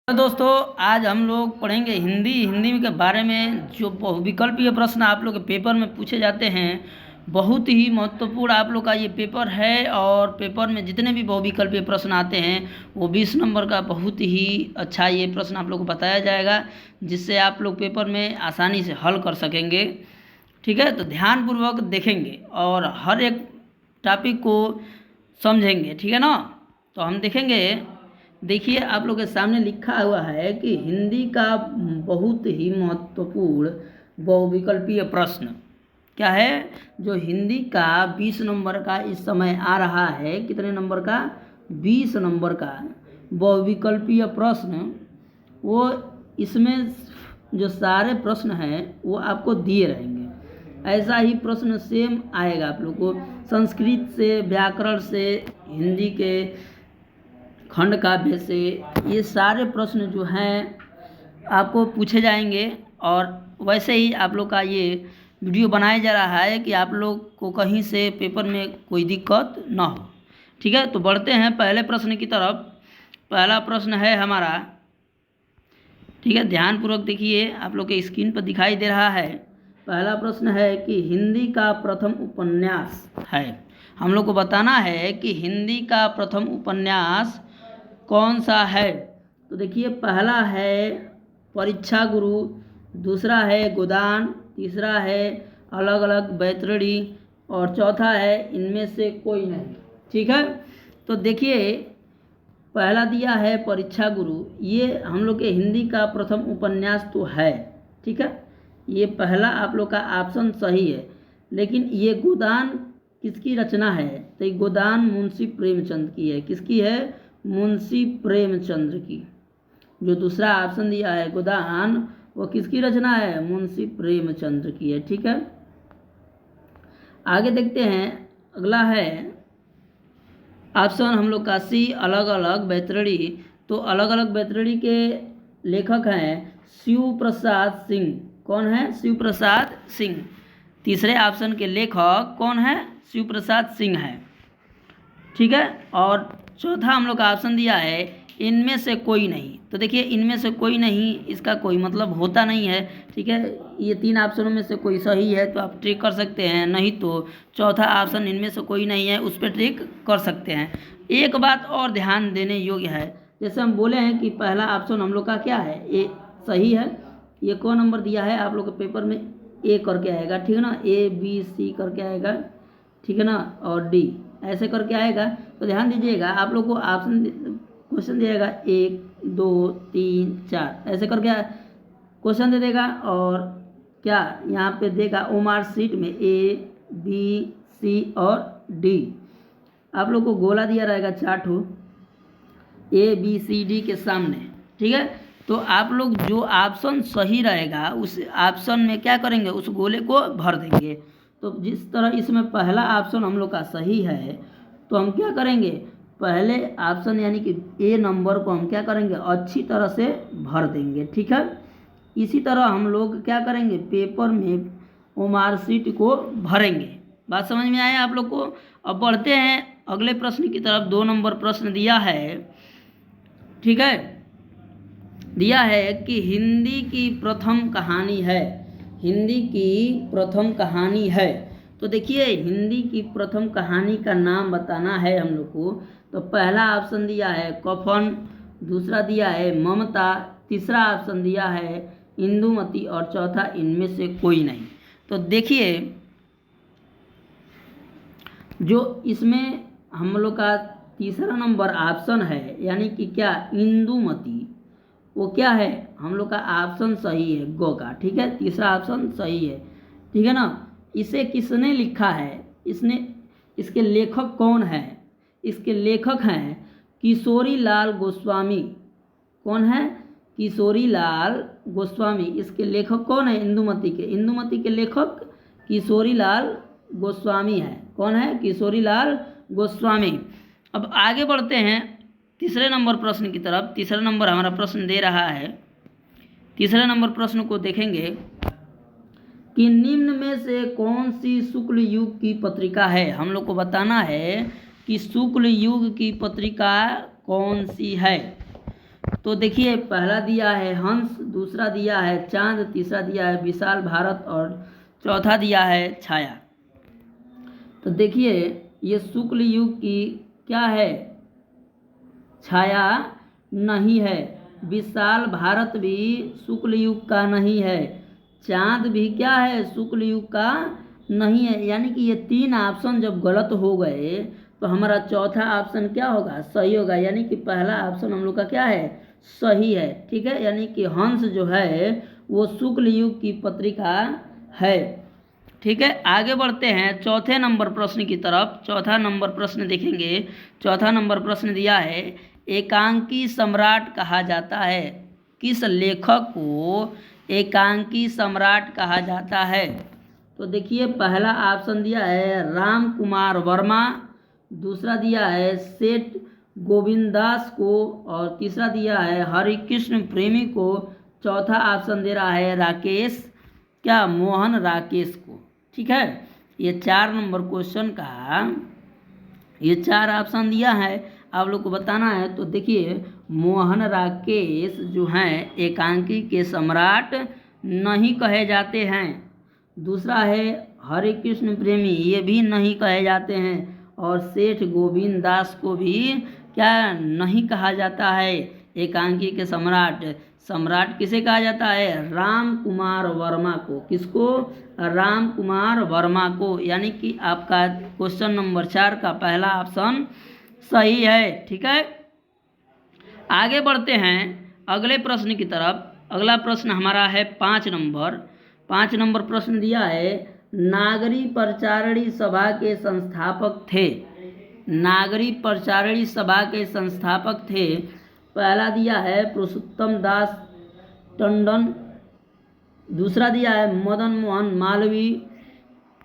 तो दोस्तों आज हम लोग पढ़ेंगे हिंदी के बारे में। जो बहुविकल्पीय प्रश्न आप लोग के पेपर में पूछे जाते हैं, बहुत ही महत्वपूर्ण आप लोग का ये पेपर है। और पेपर में जितने भी बहुविकल्पीय प्रश्न आते हैं वो 20 नंबर का बहुत ही अच्छा ये प्रश्न आप लोग को बताया जाएगा, जिससे आप लोग पेपर में आसानी से हल कर सकेंगे। ठीक है, तो ध्यानपूर्वक देखेंगे और हर एक टॉपिक को समझेंगे। ठीक है ना, तो हम देखेंगे। देखिए आप लोग के सामने लिखा हुआ है कि हिंदी का बहुत ही महत्वपूर्ण बहुविकल्पीय प्रश्न क्या है। जो हिंदी का 20 नंबर का इस समय आ रहा है, कितने नंबर का? 20 नंबर का बहुविकल्पीय प्रश्न। वो इसमें जो सारे प्रश्न हैं वो आपको दिए रहेंगे। ऐसा ही प्रश्न सेम आएगा आप लोग को संस्कृत से, व्याकरण से, हिंदी के खंड काव्य से। ये सारे प्रश्न जो हैं आपको पूछे जाएंगे। और वैसे ही आप लोग का ये वीडियो बनाया जा रहा है कि आप लोग को कहीं से पेपर में कोई दिक्कत ना हो। ठीक है, तो बढ़ते हैं पहले प्रश्न की तरफ। पहला प्रश्न है हमारा, ठीक है, ध्यानपूर्वक देखिए, आप लोग के स्क्रीन पर दिखाई दे रहा है। पहला प्रश्न है कि हिंदी का प्रथम उपन्यास है। हम लोग को बताना है कि हिंदी का प्रथम उपन्यास कौन सा है। तो देखिए, पहला है परीक्षा गुरु, दूसरा है गोदान, तीसरा है अलग अलग बैतरणी और चौथा है इनमें से कोई नहीं। ठीक है, तो देखिए पहला दिया है परीक्षा गुरु। ये हम लोग के हिंदी का प्रथम उपन्यास तो है। ठीक है, ये पहला आप लोग का ऑप्शन सही है। लेकिन ये गोदान किसकी रचना है? तो ये गोदान मुंशी प्रेमचंद की है। किसकी है? मुंशी प्रेमचंद्र की। जो दूसरा ऑप्शन दिया है गोदान, वो किसकी रचना है? मुंशी प्रेमचंद्र की है। ठीक है, आगे देखते हैं। अगला है ऑप्शन हम लोग का सी, अलग अलग बैतरणी। तो अलग अलग बैतरणी के लेखक हैं शिव प्रसाद सिंह। कौन है? शिव प्रसाद सिंह। तीसरे ऑप्शन के लेखक कौन है? शिव प्रसाद सिंह है। ठीक है, और चौथा हम लोग का ऑप्शन दिया है इनमें से कोई नहीं। तो देखिए, इनमें से कोई नहीं, इसका कोई मतलब होता नहीं है। ठीक है, ये तीन ऑप्शनों में से कोई सही है तो आप ट्रिक कर सकते हैं, नहीं तो चौथा ऑप्शन इनमें से कोई नहीं है उस पर ट्रिक कर सकते हैं। एक बात और ध्यान देने योग्य है, जैसे हम बोले हैं कि पहला ऑप्शन हम लोग का क्या है? ए सही है। ये कौन नंबर दिया है आप लोग के पेपर में? ए करके आएगा। ठीक है ना, ए बी सी करके आएगा। ठीक है ना, और डी ऐसे करके आएगा। तो ध्यान दीजिएगा, आप लोग को ऑप्शन क्वेश्चन दिएगा 1 2 3 4 ऐसे करके क्वेश्चन दे देगा। और क्या यहाँ पे देगा ओमार सीट में ए बी सी और डी। आप लोग को गोला दिया रहेगा 4 ठो ए बी सी डी के सामने। ठीक है, तो आप लोग जो ऑप्शन सही रहेगा उस ऑप्शन में क्या करेंगे? उस गोले को भर देंगे। तो जिस तरह इसमें पहला ऑप्शन हम लोग का सही है, तो हम क्या करेंगे? पहले ऑप्शन यानी कि ए नंबर को हम क्या करेंगे? अच्छी तरह से भर देंगे। ठीक है, इसी तरह हम लोग क्या करेंगे? पेपर में ओमार सीट को भरेंगे। बात समझ में आया आप लोग को? अब बढ़ते हैं अगले प्रश्न की तरफ। 2 नंबर प्रश्न दिया है। ठीक है, दिया है कि हिंदी की प्रथम कहानी है। हिंदी की प्रथम कहानी है। तो देखिए, हिंदी की प्रथम कहानी का नाम बताना है हम लोग को। तो पहला ऑप्शन दिया है कफन, दूसरा दिया है ममता, तीसरा ऑप्शन दिया है इंदुमती और चौथा इनमें से कोई नहीं। तो देखिए, जो इसमें हम लोग का तीसरा नंबर ऑप्शन है यानी कि क्या? इंदुमती, वो क्या है? हम लोग का ऑप्शन सही है गो का। ठीक है, तीसरा ऑप्शन सही है। ठीक है ना, इसे किसने लिखा है? इसके लेखक कौन है? इसके लेखक हैं किशोरी लाल गोस्वामी। कौन है? किशोरी लाल गोस्वामी। इसके लेखक कौन है? इंदुमती के लेखक किशोरी लाल गोस्वामी है। कौन है? किशोरी लाल गोस्वामी। अब आगे बढ़ते हैं तीसरे नंबर प्रश्न की तरफ। तीसरा नंबर हमारा प्रश्न दे रहा है। तीसरे नंबर प्रश्न को देखेंगे कि निम्न में से कौन सी शुक्ल युग की पत्रिका है। हम लोग को बताना है कि शुक्ल युग की पत्रिका कौन सी है। तो देखिए पहला दिया है हंस, दूसरा दिया है चांद, तीसरा दिया है विशाल भारत और चौथा दिया है छाया। तो देखिए ये शुक्ल युग की क्या है, छाया नहीं है। विशाल भारत भी शुक्ल युग का नहीं है। चांद भी क्या है, शुक्ल युग का नहीं है। यानी कि ये 3 ऑप्शन जब गलत हो गए तो हमारा चौथा ऑप्शन क्या होगा, सही होगा। यानी कि पहला ऑप्शन हम लोग का क्या है, सही है। ठीक है, यानी कि हंस जो है वो शुक्ल युग की पत्रिका है। ठीक है, आगे बढ़ते हैं चौथे नंबर प्रश्न की तरफ। चौथा नंबर प्रश्न देखेंगे। चौथा नंबर प्रश्न दिया है, एकांकी सम्राट कहा जाता है, किस लेखक को एकांकी सम्राट कहा जाता है। तो देखिए पहला ऑप्शन दिया है राम कुमार वर्मा, दूसरा दिया है सेठ गोविंदास को और तीसरा दिया है हरिकृष्ण प्रेमी को, चौथा ऑप्शन दे रहा है राकेश क्या मोहन राकेश को। ठीक है, ये 4 नंबर क्वेश्चन का ये 4 ऑप्शन दिया है, आप लोग को बताना है। तो देखिए मोहन राकेश जो हैं एकांकी के सम्राट नहीं कहे जाते हैं। दूसरा है हरिकृष्ण प्रेमी, ये भी नहीं कहे जाते हैं। और सेठ गोविंद दास को भी क्या नहीं कहा जाता है एकांकी के सम्राट। सम्राट किसे कहा जाता है, राम कुमार वर्मा को। किसको, राम कुमार वर्मा को। यानी कि आपका क्वेश्चन नंबर 4 का पहला ऑप्शन सही है। ठीक है, आगे बढ़ते हैं अगले प्रश्न की तरफ। अगला प्रश्न हमारा है 5 नंबर। 5 नंबर प्रश्न दिया है, नागरी प्रचारणी सभा के संस्थापक थे। नागरी प्रचारणी सभा के संस्थापक थे। पहला दिया है पुरुषोत्तम दास टंडन, दूसरा दिया है मदन मोहन मालवीय,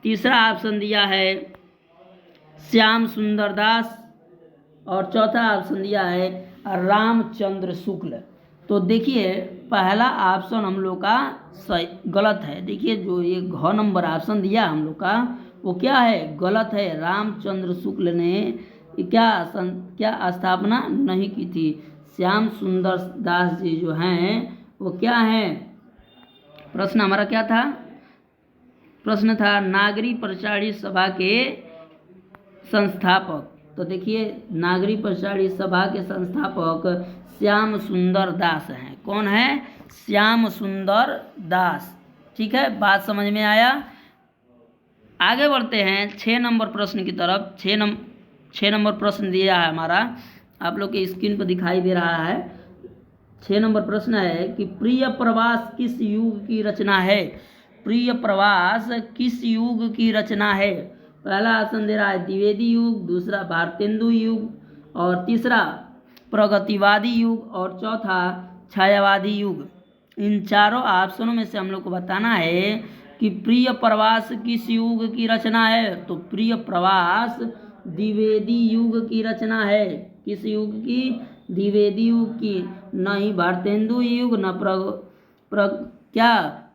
तीसरा ऑप्शन दिया है श्याम सुंदर दास और चौथा ऑप्शन दिया है रामचंद्र शुक्ल। तो देखिए पहला ऑप्शन हम लोग का सही गलत है। देखिए जो ये घ नंबर ऑप्शन दिया हम लोग का वो क्या है, गलत है। रामचंद्र शुक्ल ने क्या स्थापना नहीं की थी। श्याम सुंदर दास जी जो हैं वो क्या हैं, प्रश्न हमारा क्या था, प्रश्न था नागरी प्रचारणी सभा के संस्थापक। तो देखिए नागरी प्रचारणी सभा के संस्थापक श्याम सुंदर दास हैं। कौन है, श्याम सुंदर दास। ठीक है, बात समझ में आया। आगे बढ़ते हैं 6 नंबर प्रश्न की तरफ। 6 नंबर प्रश्न दिया है हमारा, आप लोग के स्क्रीन पर दिखाई दे रहा है। 6 नंबर प्रश्न है कि प्रिय प्रवास किस युग की रचना है। प्रिय प्रवास किस युग की रचना है। पहला ऑप्शन दे रहा है द्विवेदी युग, दूसरा भारतेंदु युग और तीसरा प्रगतिवादी युग और चौथा छायावादी युग। इन चारों ऑप्शनों में से हम लोग को बताना है कि प्रिय प्रवास किस युग की रचना है। तो प्रिय प्रवास द्विवेदी युग की रचना है। किस युग की, द्विवेदी युग की। न ही भारतेंदु युग न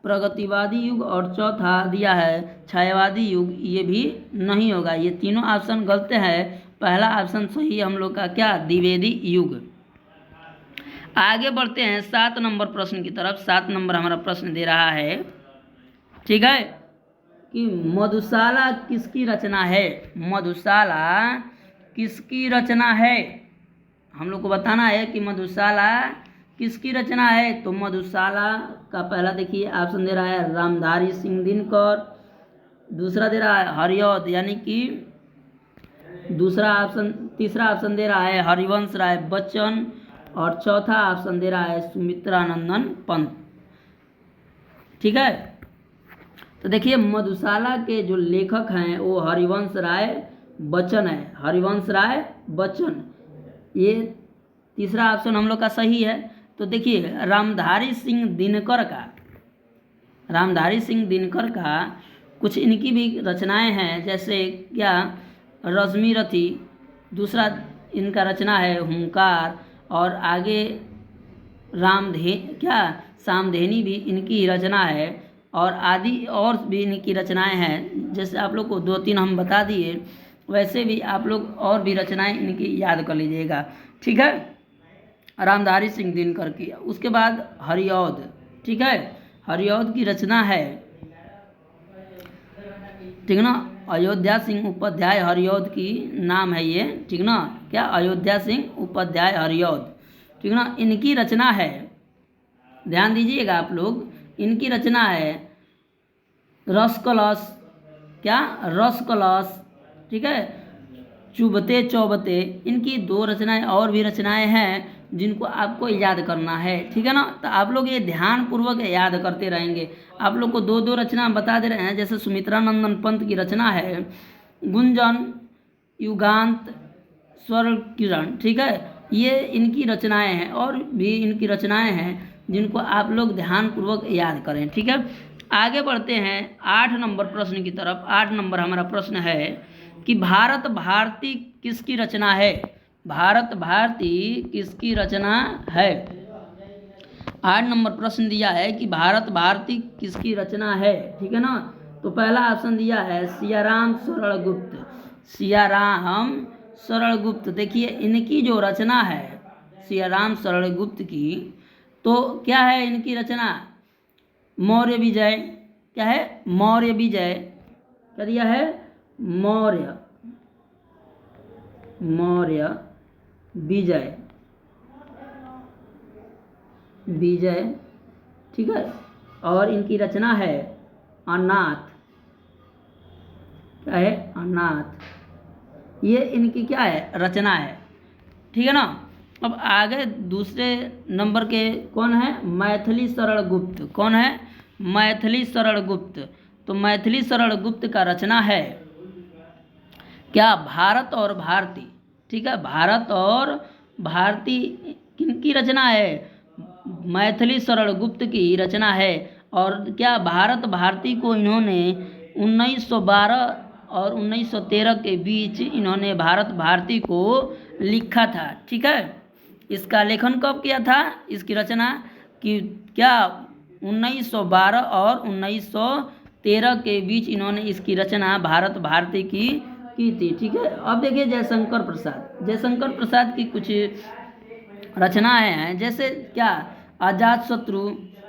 प्रगतिवादी युग और चौथा दिया है छायावादी युग, ये भी नहीं होगा। ये तीनों ऑप्शन गलत है। पहला ऑप्शन सही हम लोग का क्या, द्विवेदी युग। आगे बढ़ते हैं 7 नंबर प्रश्न की तरफ। 7 नंबर हमारा प्रश्न दे रहा है, ठीक है, कि मधुशाला किसकी रचना है। मधुशाला किसकी रचना है, हम लोग को बताना है कि मधुशाला किसकी रचना है। तो मधुशाला का पहला देखिए ऑप्शन दे रहा है रामधारी सिंह दिनकर, दूसरा दे रहा है हरिऔध यानी कि तीसरा ऑप्शन दे रहा है हरिवंश राय बच्चन और चौथा ऑप्शन दे रहा है सुमित्रानंदन पंत। ठीक है, तो देखिए मधुशाला के जो लेखक हैं वो हरिवंश राय बच्चन है। हरिवंश राय बच्चन, ये तीसरा ऑप्शन हम लोग का सही है। तो देखिए रामधारी सिंह दिनकर का कुछ इनकी भी रचनाएं हैं, जैसे क्या रश्मि रथी, दूसरा इनका रचना है हुंकार और आगे सामधेनी भी इनकी रचना है और आदि और भी इनकी रचनाएं हैं। जैसे आप लोग को 2-3 हम बता दिए, वैसे भी आप लोग और भी रचनाएं इनकी याद कर लीजिएगा। ठीक है, रामधारी सिंह दिनकर की। उसके बाद हरिऔध, ठीक है, हरिऔध की रचना है, ठीक ना, अयोध्या सिंह उपाध्याय हरिऔध की नाम है ये, ठीक ना, क्या, अयोध्या सिंह उपाध्याय हरिऔध, ठीक ना। इनकी रचना है, ध्यान दीजिएगा आप लोग, इनकी रचना है रस कलश, क्या, रस कलश, ठीक है, चुभते चौबते। इनकी 2 रचनाएं और भी रचनाएं हैं जिनको आपको याद करना है, ठीक है ना। तो आप लोग ये ध्यान पूर्वक याद करते रहेंगे। आप लोग को 2 रचना बता दे रहे हैं, जैसे सुमित्रा नंदन पंत की रचना है गुंजन युगांत स्वर किरण, ठीक है, ये इनकी रचनाएं हैं, और भी इनकी रचनाएं हैं जिनको आप लोग ध्यान पूर्वक याद करें, ठीक है। आगे बढ़ते हैं 8 नंबर प्रश्न की तरफ। 8 नंबर हमारा प्रश्न है कि भारत भारती किसकी रचना है, भारत भारती किसकी रचना है। 8 नंबर प्रश्न दिया है कि भारत भारती किसकी रचना है, ठीक है ना। तो पहला ऑप्शन दिया है सियाराम सरल गुप्त, सियाराम सरल गुप्त। देखिए इनकी जो रचना है सियाराम सरल गुप्त की, तो क्या है इनकी रचना, मौर्य विजय, क्या है, मौर्य विजय, क्या दिया है, मौर्य, मौर्य विजय, विजय, ठीक है। और इनकी रचना है अनाथ, क्या है, अनाथ, ये इनकी क्या है, रचना है, ठीक है ना। अब आगे दूसरे नंबर के कौन है, मैथिली शरण गुप्त, कौन है, मैथिली शरण गुप्त। तो मैथिली शरण गुप्त का रचना है क्या, भारत और भारती, ठीक है, भारत और भारती किनकी रचना है, मैथिली शरण गुप्त की रचना है। और क्या, भारत भारती को इन्होंने 1912 और 1913 के बीच इन्होंने भारत भारती को लिखा था, ठीक है। इसका लेखन कब किया था, इसकी रचना कि क्या 1912 और 1913 के बीच इन्होंने इसकी रचना भारत भारती की थी, ठीक है। अब देखिए जयशंकर प्रसाद, जयशंकर प्रसाद की कुछ रचनाएं हैं, जैसे क्या, अजातशत्रु,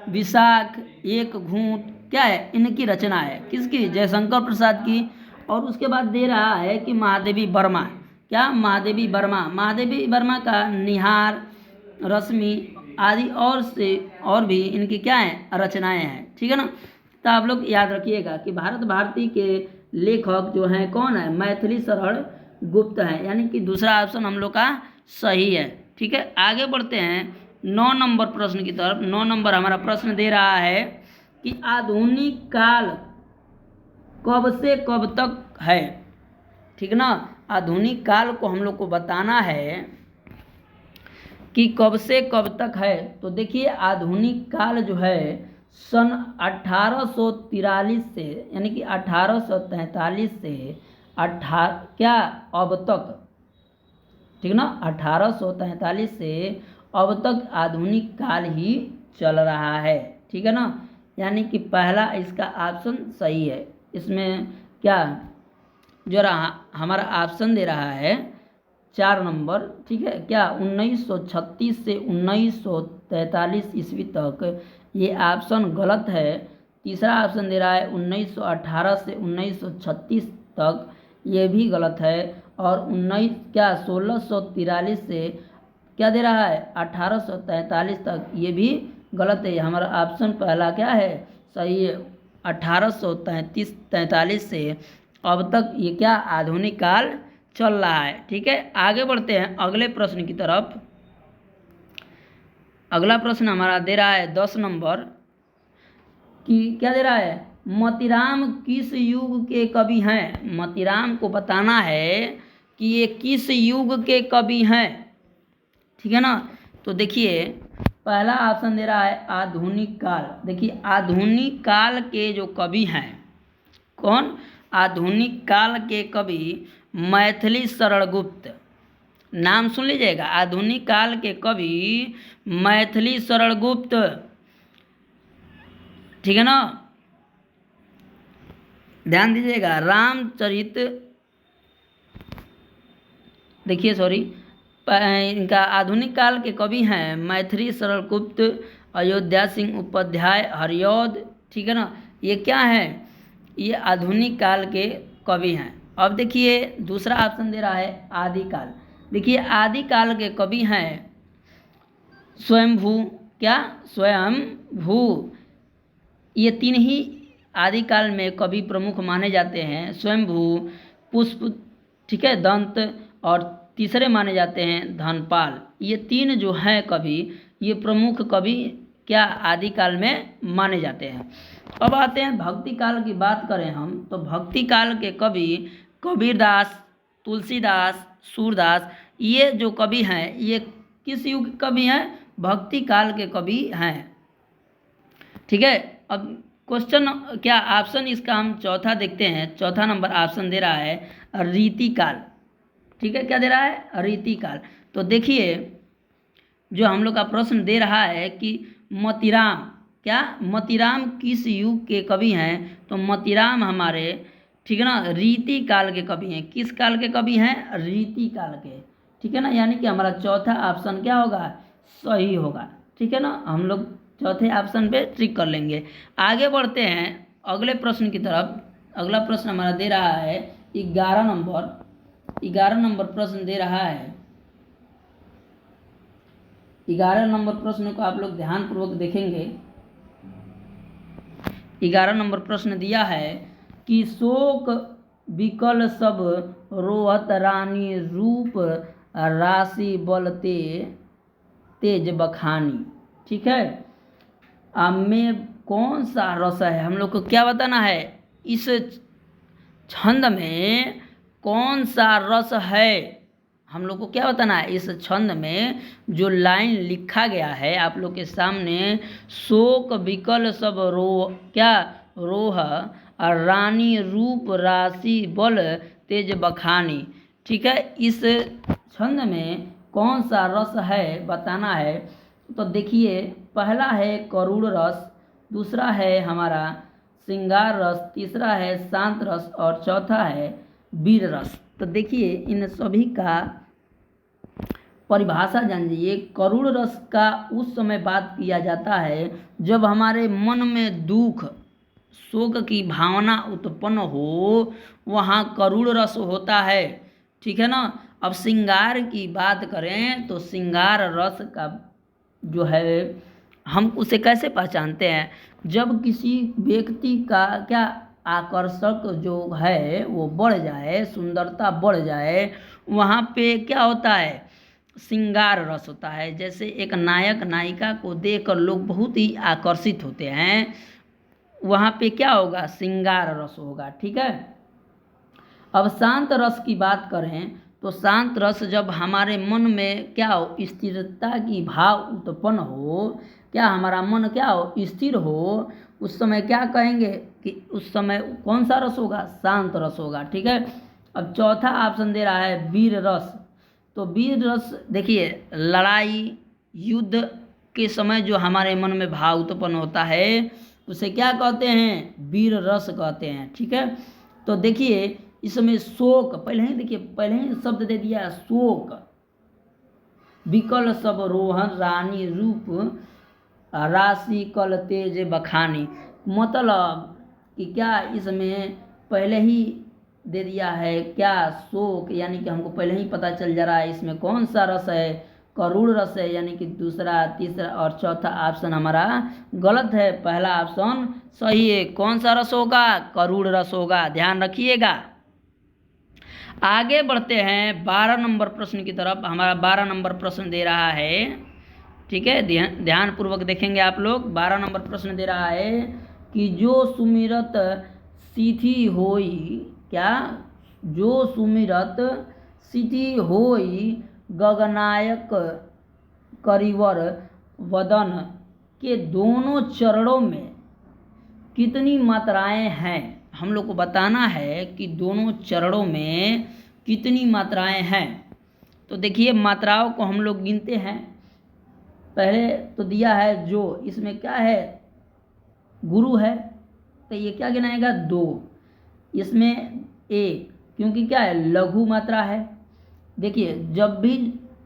विशाख, एक घूंट, क्या है, इनकी रचना है, किसकी, जयशंकर प्रसाद की। और उसके बाद दे रहा है कि महादेवी वर्मा, क्या, महादेवी वर्मा, महादेवी वर्मा का निहार, रश्मि आदि और भी इनकी क्या है, रचनाएं हैं, ठीक है ना। तो आप लोग याद रखिएगा कि भारत भारती के लेखक जो हैं कौन है, मैथिली शरण गुप्त हैं, यानी कि दूसरा ऑप्शन हम लोग का सही है, ठीक है। आगे बढ़ते हैं 9 नंबर प्रश्न की तरफ। 9 नंबर हमारा प्रश्न दे रहा है कि आधुनिक काल कब से कब तक है, ठीक ना। आधुनिक काल को हम लोग को बताना है कि कब से कब तक है। तो देखिए आधुनिक काल जो है सन 1843 से, यानी कि 1843 से क्या अब तक, ठीक ना, 1843 से अब तक आधुनिक काल ही चल रहा है, ठीक है ना। यानी कि पहला इसका ऑप्शन सही है। इसमें क्या जो रहा हमारा ऑप्शन दे रहा है 4 नंबर, ठीक है, क्या 1936 से 1943 ईस्वी तक, ये ऑप्शन गलत है। तीसरा ऑप्शन दे रहा है 1918 से 1936 तक, ये भी गलत है। और 1643 से क्या दे रहा है 1843 तक, ये भी गलत है। हमारा ऑप्शन पहला क्या है, सही है, 1843 से अब तक ये क्या आधुनिक काल चल रहा है, ठीक है। आगे बढ़ते हैं अगले प्रश्न की तरफ। अगला प्रश्न हमारा दे रहा है 10 नंबर कि क्या दे रहा है, मोतीराम किस युग के कवि हैं। मोतीराम को बताना है कि ये किस युग के कवि हैं, ठीक है ना। तो देखिए पहला ऑप्शन दे रहा है आधुनिक काल। देखिए आधुनिक काल के जो कवि हैं कौन, आधुनिक काल के कवि मैथिली शरण गुप्त, नाम सुन लीजिएगा, आधुनिक काल के कवि मैथिली शरण गुप्त, ठीक है ना। ध्यान दीजिएगा रामचरित, देखिए सॉरी, इनका आधुनिक काल के कवि हैं मैथिली सरलगुप्त, अयोध्या सिंह उपाध्याय, हरिऔध। ठीक है ना, ये क्या है, ये आधुनिक काल के कवि हैं। अब देखिए दूसरा ऑप्शन दे रहा है आदिकाल। देखिए आदिकाल के कवि हैं स्वयंभू, क्या स्वयंभू। ये तीन ही आदिकाल में कवि प्रमुख माने जाते हैं, स्वयंभू, पुष्प, ठीक है, दंत, और तीसरे माने जाते हैं धनपाल। ये तीन जो हैं कवि, ये प्रमुख कवि क्या आदिकाल में माने जाते हैं। अब आते हैं भक्ति काल की बात करें हम, तो भक्ति काल के कवि कबीरदास, तुलसीदास, सूरदास, ये जो कवि हैं ये किस युग के कवि हैं, भक्ति काल के कवि हैं। ठीक है, अब क्वेश्चन क्या ऑप्शन इसका हम चौथा देखते हैं। चौथा नंबर ऑप्शन दे रहा है रीतिकाल। ठीक है, क्या दे रहा है, रीतिकाल। तो देखिए जो हम लोग का प्रश्न दे रहा है कि मोतीराम, क्या मोतीराम किस युग के कवि हैं, तो मोतीराम हमारे, ठीक है ना, रीति काल के कवि हैं। किस काल के कवि हैं, रीति काल के। ठीक है ना, यानी कि हमारा चौथा ऑप्शन क्या होगा, सही होगा। ठीक है ना, हम लोग चौथे ऑप्शन पे ट्रिक कर लेंगे। आगे बढ़ते हैं अगले प्रश्न की तरफ। अगला प्रश्न हमारा दे रहा है 11 नंबर प्रश्न दे रहा है। 11 नंबर प्रश्न को आप लोग ध्यानपूर्वक देखेंगे। 11 नंबर प्रश्न दिया है कि शोक विकल सब रोहत रानी रूप राशि बलते तेज बखानी। ठीक है, में कौन सा रस है, हम लोग को क्या बताना है, इस छंद में कौन सा रस है, हम लोग को क्या बताना है। इस छंद में जो लाइन लिखा गया है आप लोग के सामने, शोक विकल सब रोह और रानी रूप राशि बल तेज बखानी। ठीक है, इस छंद में कौन सा रस है बताना है। तो देखिए पहला है करुण रस, दूसरा है हमारा श्रृंगार रस, तीसरा है शांत रस और चौथा है वीर रस। तो देखिए इन सभी का परिभाषा जान लीजिए। करुण रस का उस समय बात किया जाता है जब हमारे मन में दुख शोक की भावना उत्पन्न हो, वहाँ करुण रस होता है। ठीक है ना। अब श्रृंगार की बात करें तो श्रृंगार रस का जो है हम उसे कैसे पहचानते हैं, जब किसी व्यक्ति का क्या आकर्षक जो है वो बढ़ जाए, सुंदरता बढ़ जाए, वहाँ पे क्या होता है, श्रृंगार रस होता है। जैसे एक नायक नायिका को देखकर लोग बहुत ही आकर्षित होते हैं, वहाँ पे क्या होगा, श्रृंगार रस होगा। ठीक है। अब शांत रस की बात करें तो शांत रस जब हमारे मन में क्या हो, स्थिरता की भाव उत्पन्न हो, क्या हमारा मन क्या हो, स्थिर हो, उस समय क्या कहेंगे कि उस समय कौन सा रस होगा, शांत रस होगा। ठीक है। अब चौथा ऑप्शन दे रहा है वीर रस। तो वीर रस देखिए लड़ाई युद्ध के समय जो हमारे मन में भाव उत्पन्न होता है उसे क्या कहते हैं, वीर रस कहते हैं। ठीक है। तो देखिए इसमें शोक, पहले ही शब्द दे दिया शोक, विकल सब रोहन रानी रूप राशि कल तेज बखानी, मतलब कि क्या इसमें पहले ही दे दिया है क्या, शोक, यानी कि हमको पहले ही पता चल जा रहा है इसमें कौन सा रस है, करुण रस है, यानी कि दूसरा तीसरा और चौथा ऑप्शन हमारा गलत है, पहला ऑप्शन सही है। कौन सा रस होगा, करुण रस होगा, ध्यान रखिएगा। आगे बढ़ते हैं 12 नंबर प्रश्न की तरफ। हमारा 12 नंबर प्रश्न दे रहा है, ठीक है, ध्यान पूर्वक देखेंगे आप लोग। 12 नंबर प्रश्न दे रहा है कि जो सुमिरत सिद्धि होई, क्या, जो सुमिरत सिद्धि होई गगनायक करिवर वदन के दोनों चरणों में कितनी मात्राएं हैं, हम लोग को बताना है कि दोनों चरणों में कितनी मात्राएं हैं। तो देखिए मात्राओं को हम लोग गिनते हैं। पहले तो दिया है जो, इसमें क्या है, गुरु है, तो ये क्या गिनाएगा, 2, इसमें 1, क्योंकि क्या है, लघु मात्रा है। देखिए जब भी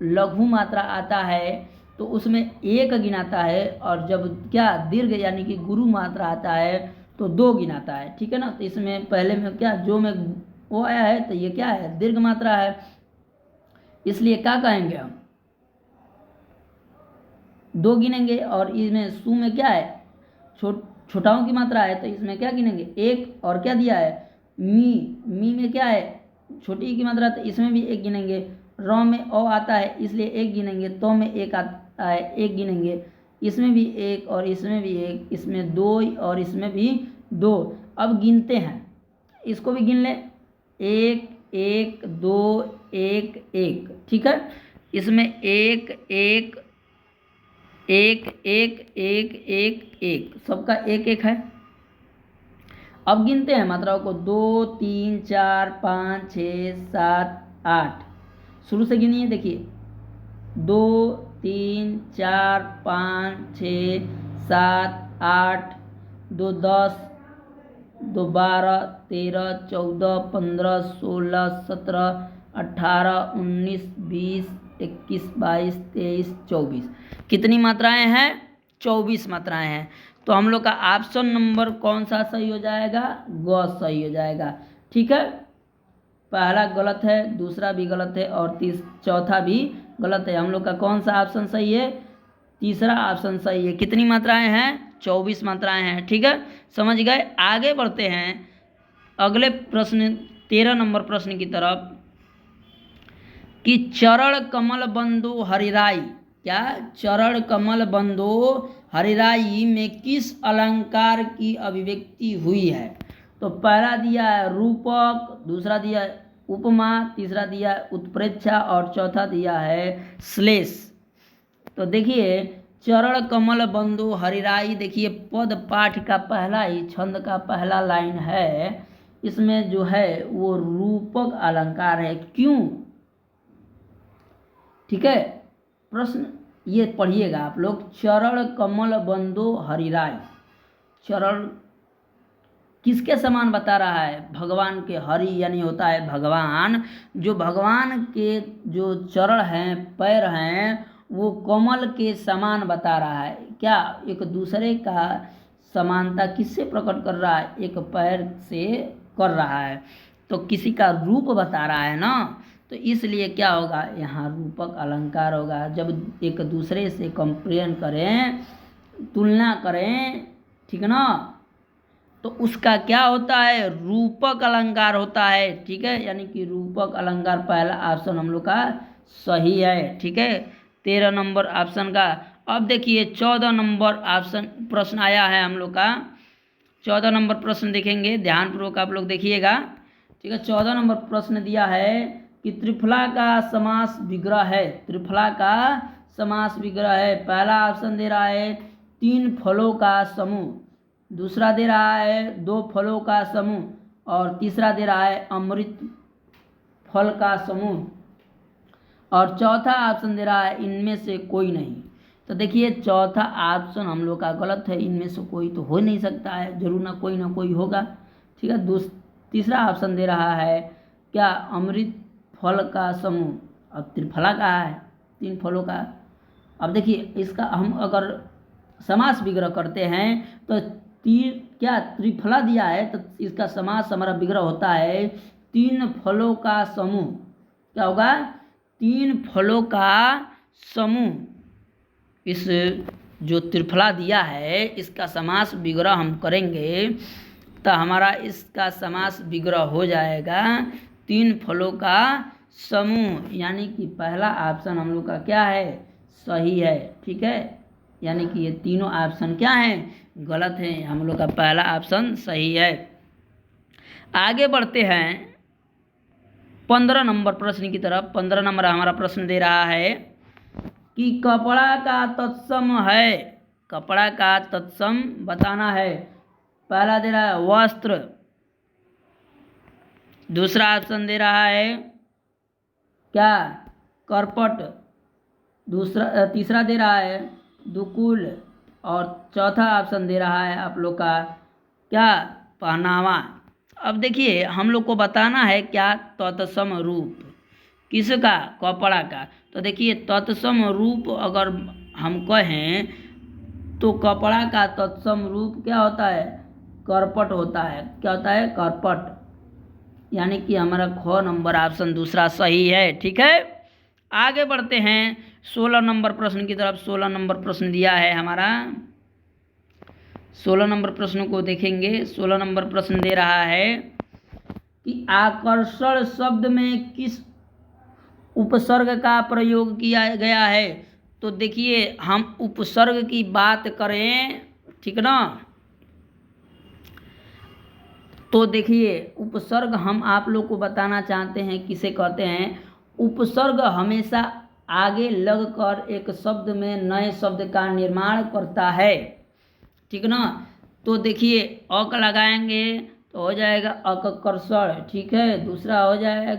लघु मात्रा आता है तो उसमें एक गिनाता है, और जब क्या दीर्घ यानी कि गुरु मात्रा आता है तो दो गिनाता है। ठीक है ना। तो इसमें पहले में क्या जो में वो आया है तो ये क्या है, दीर्घ मात्रा है, इसलिए क्या कहेंगे हम, दो गिनेंगे। और इसमें सु में क्या है, छोटाओं की मात्रा है तो इसमें क्या गिनेंगे, एक। और क्या दिया है, मी में क्या है, छोटी की मात्रा, तो इसमें भी एक गिनेंगे। र में ओ आता है इसलिए एक गिनेंगे। तो में एक आता है एक गिनेंगे। इसमें भी एक और इसमें भी एक, इसमें दो और इसमें भी दो। अब गिनते हैं, इसको भी गिन ले, एक एक दो एक एक। ठीक है। इसमें एक एक एक एक एक एक एक, सबका एक एक है। अब गिनते हैं मात्राओं को, 2 3 4 5 6 7 8। शुरू से गिनिए, देखिए 2 3 4 5 6 7 8, 2 10, 2 12 13 14 15 16 17 18 19 20 21 22 23 24। कितनी मात्राएं हैं, 24 मात्राएं हैं। तो हम लोग का ऑप्शन नंबर कौन सा सही हो जाएगा, ग सही हो जाएगा। ठीक है। पहला गलत है, दूसरा भी गलत है और चौथा भी गलत है। हम लोग का कौन सा ऑप्शन सही है, तीसरा ऑप्शन सही है। कितनी मात्राएं हैं, 24 मात्राएं हैं। ठीक है, समझ गए। आगे बढ़ते हैं अगले प्रश्न 13 नंबर प्रश्न की तरफ, कि चरण कमल बंधु हरिराई, क्या चरण कमल बंधु हरिराई में किस अलंकार की अभिव्यक्ति हुई है। तो पहला दिया है रूपक, दूसरा दिया है उपमा, तीसरा दिया है उत्प्रेक्षा और चौथा दिया है श्लेष। तो देखिए चरण कमल बंधु हरिराई, देखिए पद पाठ का पहला ही छंद का पहला लाइन है, इसमें जो है वो रूपक अलंकार है। क्यों, ठीक है। प्रश्न ये पढ़िएगा आप लोग, चरण कमल बंधु हरिराय, चरण किसके समान बता रहा है, भगवान के। हरि यानी होता है भगवान, जो भगवान के जो चरण हैं, पैर हैं, वो कमल के समान बता रहा है। क्या एक दूसरे का समानता किससे प्रकट कर रहा है, एक पैर से कर रहा है, तो किसी का रूप बता रहा है ना। तो इसलिए क्या होगा, यहाँ रूपक अलंकार होगा। जब एक दूसरे से कंपेयर करें, तुलना करें, ठीक ना, तो उसका क्या होता है, रूपक अलंकार होता है। ठीक है, यानी कि रूपक अलंकार पहला ऑप्शन हम लोग का सही है। ठीक है, 13 नंबर ऑप्शन का। अब देखिए 14 नंबर ऑप्शन प्रश्न आया है हम लोग का। 14 नंबर प्रश्न देखेंगे, ध्यानपूर्वक आप लोग देखिएगा। ठीक है, 14 नंबर प्रश्न दिया है कि त्रिफला का समास विग्रह है, त्रिफला का समास विग्रह है। पहला ऑप्शन दे रहा है 3 फलों का समूह, दूसरा दे रहा है 2 फलों का समूह, और तीसरा दे रहा है अमृत फल का समूह, और चौथा ऑप्शन दे रहा है इनमें से कोई नहीं। तो देखिए चौथा ऑप्शन हम लोग का गलत है, इनमें से कोई तो हो नहीं सकता है, जरूर ना कोई होगा। ठीक है, तीसरा ऑप्शन दे रहा है क्या, अमृत फल का समूह, अब त्रिफला का है 3 फलों का। अब देखिए इसका हम अगर समास विग्रह करते हैं तो क्या त्रिफला दिया है, तो इसका समास हमारा विग्रह होता है 3 फलों का समूह। क्या होगा, 3 फलों का समूह। इस जो त्रिफला दिया है इसका समास विग्रह हम करेंगे तो हमारा इसका समास विग्रह हो जाएगा 3 फलों का समूह, यानी कि पहला ऑप्शन हम लोग का क्या है, सही है। ठीक है, यानी कि ये तीनों ऑप्शन क्या हैं, गलत हैं, हम लोग का पहला ऑप्शन सही है। आगे बढ़ते हैं 15 नंबर प्रश्न की तरफ। 15 नंबर हमारा प्रश्न दे रहा है कि कपड़ा का तत्सम है, कपड़ा का तत्सम बताना है। पहला दे रहा है वस्त्र, दूसरा ऑप्शन दे रहा है क्या, करपट, तीसरा दे रहा है दुकुल, और चौथा ऑप्शन दे रहा है आप लोग का क्या, पहनावा। अब देखिए हम लोग को बताना है क्या, तत्सम रूप। किसका? कपड़ा का। तो देखिए तत्सम रूप अगर हम कहें तो कपड़ा का तत्सम रूप क्या होता है? करपट होता है। क्या होता है? करपट। यानी कि हमारा ख नंबर ऑप्शन दूसरा सही है। ठीक है, आगे बढ़ते हैं 16 नंबर प्रश्न की तरफ। 16 नंबर प्रश्न दिया है हमारा। 16 नंबर प्रश्न को देखेंगे। 16 नंबर प्रश्न दे रहा है कि आकर्षण शब्द में किस उपसर्ग का प्रयोग किया गया है? तो देखिए हम उपसर्ग की बात करें, ठीक ना, तो देखिए उपसर्ग हम आप लोग को बताना चाहते हैं किसे कहते हैं। उपसर्ग हमेशा आगे लगकर एक शब्द में नए शब्द का निर्माण करता है, ठीक ना। तो देखिए अक लगाएंगे तो हो जाएगा अकर्षण, ठीक है। दूसरा हो जाएगा,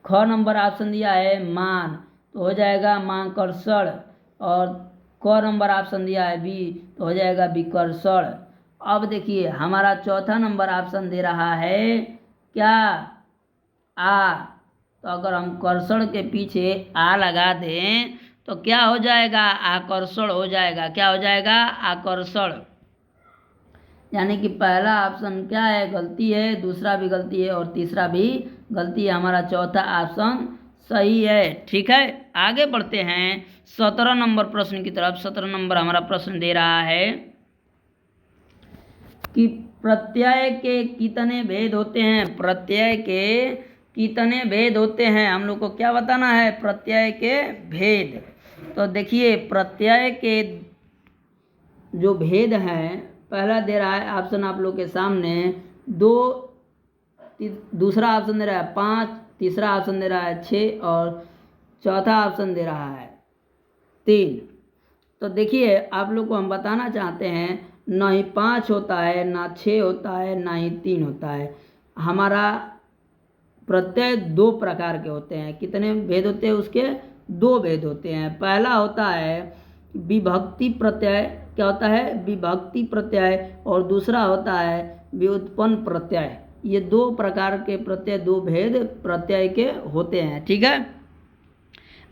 ख नंबर ऑप्शन दिया है मान, तो हो जाएगा मांकर्षण। और क नंबर ऑप्शन दिया है बी, तो हो जाएगा विकर्षण। अब देखिए हमारा चौथा नंबर ऑप्शन दे रहा है क्या? आ। तो अगर हम कर्षण के पीछे आ लगा दें तो क्या हो जाएगा? आकर्षण हो जाएगा। क्या हो जाएगा? आकर्षण। यानी कि पहला ऑप्शन क्या है? गलती है, दूसरा भी गलती है और तीसरा भी गलती है। हमारा चौथा ऑप्शन सही है। ठीक है, आगे बढ़ते हैं 17 नंबर प्रश्न की तरफ। 17 नंबर हमारा प्रश्न दे रहा है कि प्रत्यय के कितने भेद होते हैं? प्रत्यय के कितने भेद होते हैं? हम लोग को क्या बताना है? प्रत्यय के भेद। तो देखिए प्रत्यय के जो भेद हैं, पहला दे रहा है ऑप्शन आप लोग के सामने 2, दूसरा ऑप्शन दे रहा है 5, तीसरा ऑप्शन दे रहा है 6 और चौथा ऑप्शन दे रहा है 3। तो देखिए आप लोग को हम बताना चाहते हैं, ना ही 5 होता है, ना 6 होता है, ना ही 3 होता है। हमारा प्रत्यय 2 प्रकार के होते हैं। कितने भेद होते हैं उसके? 2 भेद होते हैं। पहला होता है विभक्ति प्रत्यय। क्या होता है? विभक्ति प्रत्यय। और दूसरा होता है व्युत्पन्न प्रत्यय। ये 2 प्रकार के प्रत्यय, 2 भेद प्रत्यय के होते हैं। ठीक है,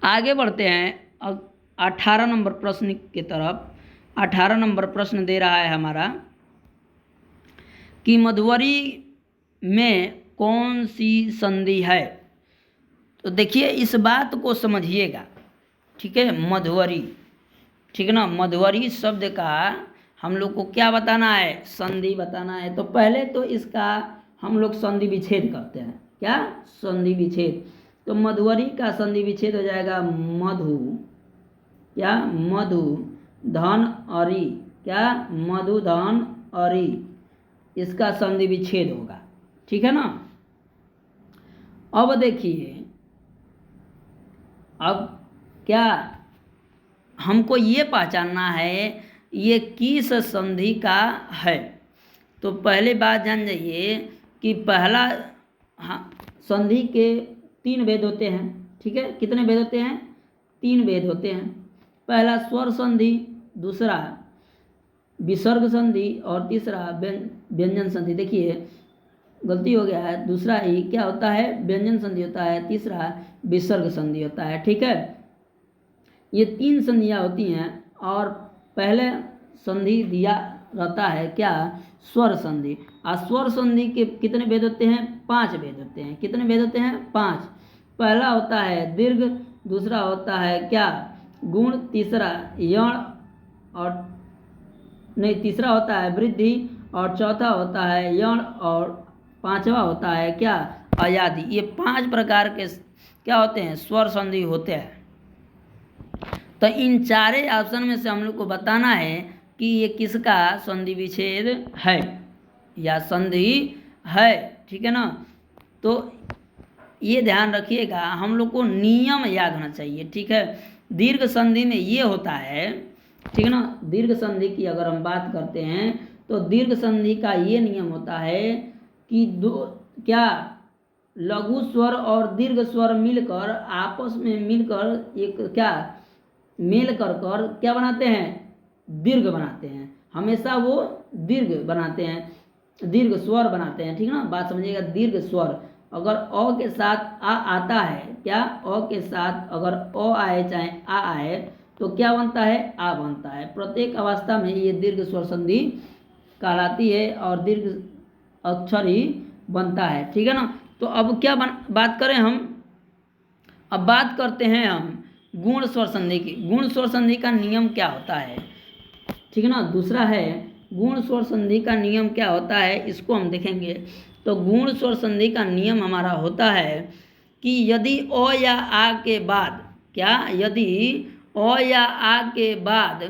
आगे बढ़ते हैं अब 18 नंबर प्रश्न की तरफ। 18 नंबर प्रश्न दे रहा है हमारा कि मधुवरी में कौन सी संधि है? तो देखिए इस बात को समझिएगा, ठीक है। मधुवरी, ठीक ना, मधुवरी शब्द का हम लोग को क्या बताना है? संधि बताना है। तो पहले तो इसका हम लोग संधि विच्छेद करते हैं। क्या? संधि विच्छेद। तो मधुवरी का संधि विच्छेद हो जाएगा मधु, क्या? मधु धन अरी। क्या? मधु धन अरी, इसका संधि विच्छेद होगा। ठीक है ना। अब देखिए, अब क्या हमको ये पहचानना है ये किस संधि का है। तो पहले बात जान जाइए कि पहला, हाँ, संधि के 3 भेद होते हैं। ठीक है, कितने भेद होते हैं? 3 भेद होते हैं। पहला स्वर संधि, दूसरा विसर्ग संधि और तीसरा व्यंजन संधि। देखिए गलती हो गया है, दूसरा ही क्या होता है? व्यंजन संधि होता है, तीसरा विसर्ग संधि होता है। ठीक है, ये 3 संधियाँ होती हैं। और पहले संधि दिया रहता है क्या? स्वर संधि। और स्वर संधि के कितने भेद होते हैं? 5 भेद होते हैं। कितने भेद होते हैं? 5। पहला होता है दीर्घ, दूसरा होता है क्या? गुण, तीसरा यण, और नहीं, तीसरा होता है वृद्धि, और चौथा होता है यण, और पांचवा होता है क्या? अयादि। ये 5 प्रकार के क्या होते हैं? स्वर संधि होते हैं। तो इन 4 ऑप्शन में से हम लोग को बताना है कि ये किसका संधि विच्छेद है या संधि है। ठीक है ना। तो ये ध्यान रखिएगा, हम लोग को नियम याद होना चाहिए। ठीक है, दीर्घ संधि में ये होता है, ठीक है ना। दीर्घ संधि की अगर हम बात करते हैं तो दीर्घ संधि का ये नियम होता है कि क्या लघु स्वर और दीर्घ स्वर मिलकर आपस में मिलकर एक क्या मेल कर क्या बनाते हैं? दीर्घ बनाते हैं। हमेशा वो दीर्घ बनाते हैं, दीर्घ स्वर बनाते हैं। ठीक है ना, बात समझिएगा, दीर्घ स्वर। अगर अ के साथ आ आता है, क्या अ के साथ अगर अ आए चाहे आ आए तो क्या बनता है, आ बनता है। प्रत्येक अवस्था में ये दीर्घ स्वर संधि कहलाती है और दीर्घ अक्षर ही बनता है, ठीक है ना। तो अब क्या बात करें हम, अब बात करते हैं हम गुण स्वर संधि की। गुण स्वर संधि का नियम क्या होता है, ठीक है ना। दूसरा है गुण स्वर संधि का नियम क्या होता है, इसको हम देखेंगे। तो गुण स्वर संधि का नियम हमारा होता है कि यदि अ या आ के बाद, क्या यदि अ या आ के बाद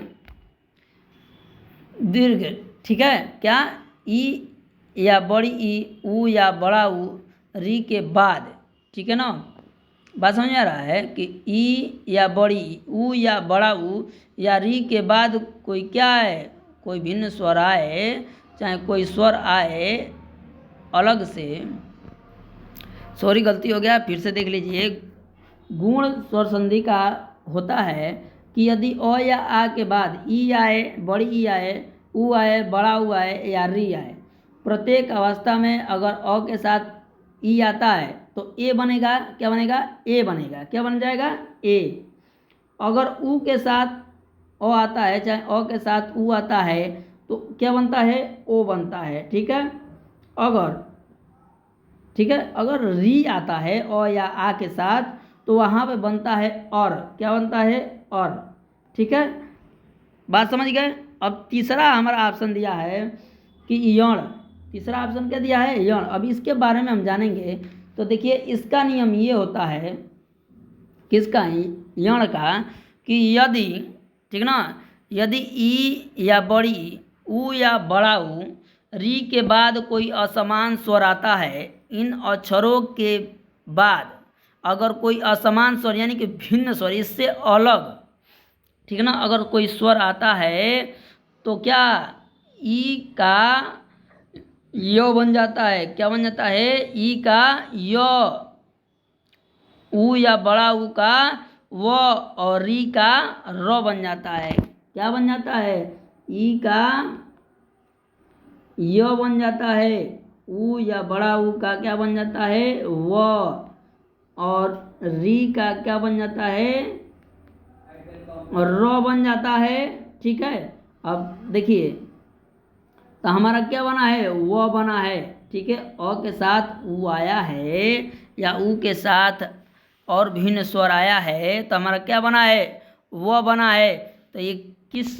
दीर्घ, ठीक है, क्या ई या बड़ी ई, ऊ या बड़ा ऊ, री के बाद, ठीक है ना। बात समझ आ रहा है कि ई या बड़ी ऊ या बड़ा ऊ या री के बाद कोई क्या है, कोई भिन्न स्वर आए, चाहे कोई स्वर आए अलग से, सॉरी गलती हो गया, फिर से देख लीजिए। गुण स्वर संधि का होता है कि यदि अ या आ के बाद ई आए, बड़ी ई आए, ऊ आए, बड़ा ऊ आए या री आए, प्रत्येक अवस्था में अगर अ के साथ ई आता है तो ए बनेगा, क्या बनेगा, ए बनेगा, क्या बन जाएगा, ए। अगर ऊ के साथ अ आता है, चाहे अ के साथ ऊ आता है तो क्या बनता है, ओ बनता है, ठीक है। अगर, ठीक है, अगर री आता है अ या आ के साथ तो वहाँ पे बनता है और, क्या बनता है, और, ठीक है। बात समझ गए। अब तीसरा हमारा ऑप्शन दिया है कि यण, तीसरा ऑप्शन क्या दिया है, यण। अब इसके बारे में हम जानेंगे। तो देखिए इसका नियम ये होता है, किसका, यण का, कि यदि, ठीक ना, यदि ई या बड़ी ऊ या बड़ा ऊ री के बाद कोई असमान स्वर आता है, इन अक्षरों के बाद अगर कोई असमान स्वर यानी कि भिन्न स्वर, इससे अलग, ठीक है ना, अगर कोई स्वर आता है तो क्या ई का यो बन जाता है, क्या बन जाता है, ई का यो, ऊ या बड़ा ऊ का व, और री का र बन जाता है, क्या बन जाता है, ई का य बन जाता है, ऊ या बड़ा ऊ का क्या बन जाता है, व, और री का क्या बन जाता है, र बन जाता है, ठीक है। अब देखिए तो हमारा क्या बना है, व बना है, ठीक है। अ के साथ ऊ आया है या ऊ के साथ और भिन्न स्वर आया है तो हमारा क्या बना है, व बना है। तो ये किस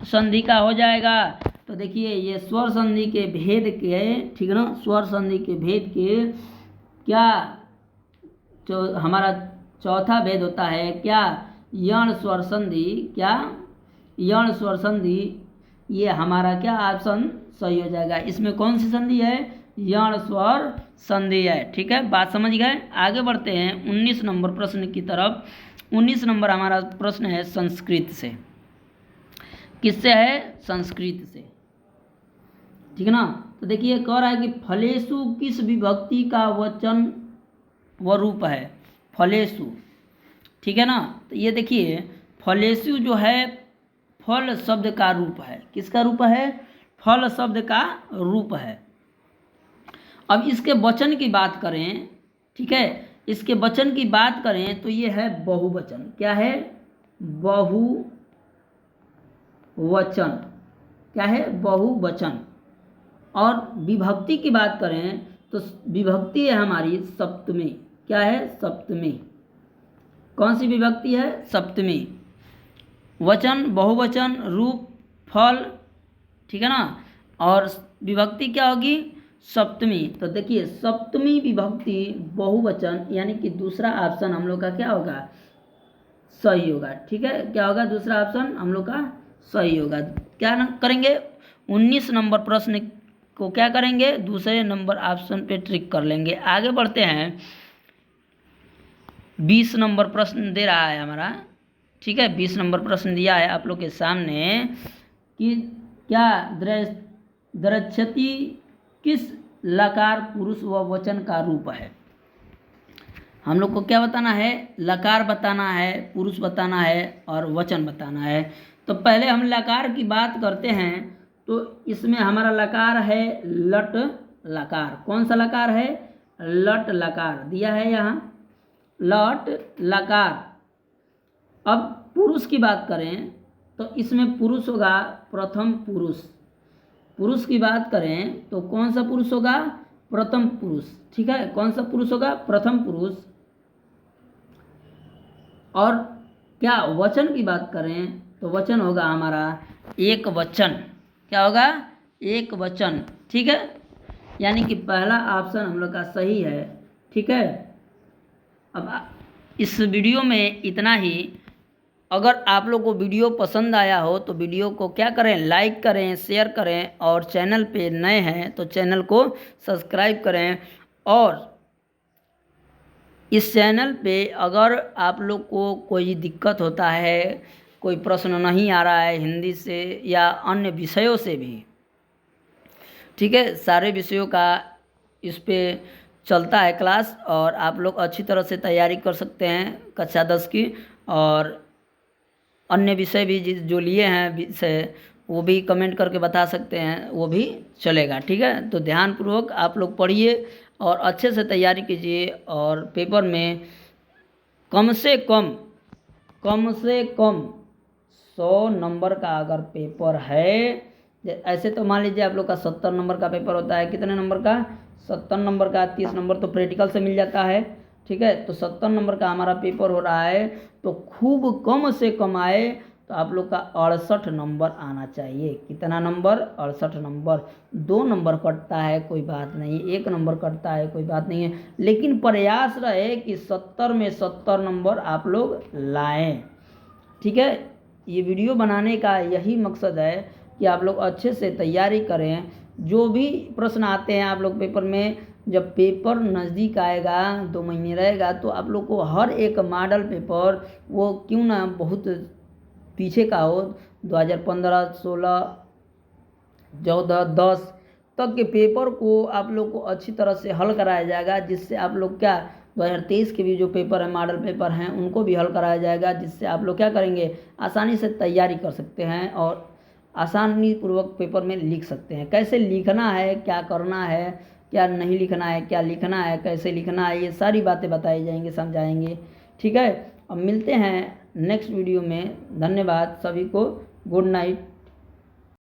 संधि का हो जाएगा, तो देखिए ये स्वर संधि के भेद के, ठीक है ना, स्वर संधि के भेद के क्या, जो हमारा चौथा भेद होता है, क्या, यण स्वर संधि, क्या, यण स्वर संधि। ये हमारा क्या ऑप्शन सही हो जाएगा। इसमें कौन सी संधि है, यण स्वर संधि है, ठीक है। बात समझ गए। आगे बढ़ते हैं 19 नंबर प्रश्न की तरफ। 19 नंबर हमारा प्रश्न है संस्कृत से। किससे है, संस्कृत से, ठीक है ना। तो देखिए कह रहा है कि फलेषु किस विभक्ति का वचन व रूप है, फलेषु, ठीक है ना। तो ये देखिए फलेषु जो है फल शब्द का रूप है, किसका रूप है, फल शब्द का रूप है। अब इसके वचन की बात करें, ठीक है, इसके वचन की बात करें तो ये है बहुवचन, क्या है, बहुवचन, क्या है, बहुवचन। और विभक्ति की बात करें तो विभक्ति है हमारी सप्तमी, क्या है, सप्तमी। कौन सी विभक्ति है, सप्तमी। वचन, बहुवचन, रूप, फल, ठीक है ना, और विभक्ति क्या होगी, सप्तमी। तो देखिए सप्तमी विभक्ति बहुवचन यानी कि दूसरा ऑप्शन हम लोग का क्या होगा, सही होगा, ठीक है। क्या होगा, दूसरा ऑप्शन हम लोग का सही होगा। क्या करेंगे, 19 नंबर प्रश्न को क्या करेंगे, दूसरे नंबर ऑप्शन पे ट्रिक कर लेंगे। आगे बढ़ते हैं 20 नंबर प्रश्न दे रहा है हमारा, ठीक है। 20 नंबर प्रश्न दिया है आप लोग के सामने कि क्या द्रच्छति किस लकार पुरुष व वचन का रूप है। हम लोग को क्या बताना है, लकार बताना है, पुरुष बताना है और वचन बताना है। तो पहले हम लकार की बात करते हैं। तो इसमें हमारा लकार है लट लकार। कौन सा लकार है, लट लकार दिया है यहाँ, लट लकार। अब पुरुष की बात करें तो इसमें पुरुष होगा प्रथम पुरुष। पुरुष की बात करें तो कौन सा पुरुष होगा? प्रथम पुरुष। ठीक है, कौन सा पुरुष होगा? प्रथम पुरुष। और क्या वचन की बात करें तो वचन होगा हमारा एक वचन। क्या होगा? एक वचन। ठीक है, यानी कि पहला ऑप्शन हम लोग का सही है। ठीक है, अब इस वीडियो में इतना ही। अगर आप लोग को वीडियो पसंद आया हो तो वीडियो को क्या करें? लाइक करें, शेयर करें, और चैनल पे नए हैं तो चैनल को सब्सक्राइब करें। और इस चैनल पे अगर आप लोग को कोई दिक्कत होता है, कोई प्रश्न नहीं आ रहा है हिंदी से या अन्य विषयों से भी, ठीक है, सारे विषयों का इस पे चलता है क्लास, और आप लोग अच्छी तरह से तैयारी कर सकते हैं कक्षा 10 की। और अन्य विषय भी जो लिए हैं विषय, वो भी कमेंट करके बता सकते हैं, वो भी चलेगा। ठीक है, तो ध्यानपूर्वक आप लोग पढ़िए और अच्छे से तैयारी कीजिए। और पेपर में कम से कम 100 नंबर का अगर पेपर है, ऐसे तो मान लीजिए आप लोग का 70 नंबर का पेपर होता है। कितने नंबर का? 70 नंबर का। 30 नंबर तो प्रैक्टिकल से मिल जाता है। ठीक है, तो 70 नंबर का हमारा पेपर हो रहा है, तो खूब कम से कम आए तो आप लोग का 68 नंबर आना चाहिए। कितना नंबर? 68 नंबर। 2 नंबर कटता है कोई बात नहीं, 1 नंबर कटता है कोई बात नहीं है, लेकिन प्रयास रहे कि 70 में 70 नंबर आप लोग लाएं। ठीक है, ये वीडियो बनाने का यही मकसद है कि आप लोग अच्छे से तैयारी करें। जो भी प्रश्न आते हैं आप लोग पेपर में, जब पेपर नज़दीक आएगा, 2 महीने रहेगा, तो आप लोग को हर एक मॉडल पेपर, वो क्यों ना बहुत पीछे का हो, 2015, 16, 14, 10 तक के पेपर को आप लोग को अच्छी तरह से हल कराया जाएगा, जिससे आप लोग क्या 2023 के भी जो पेपर है, मॉडल पेपर हैं, उनको भी हल कराया जाएगा, जिससे आप लोग क्या करेंगे? आसानी से तैयारी कर सकते हैं और आसानी पूर्वक पेपर में लिख सकते हैं। कैसे लिखना है, क्या करना है, क्या नहीं लिखना है, क्या लिखना है, कैसे लिखना है, ये सारी बातें बताई जाएंगी, समझाएंगे। ठीक है, अब मिलते हैं नेक्स्ट वीडियो में। धन्यवाद सभी को। Good night.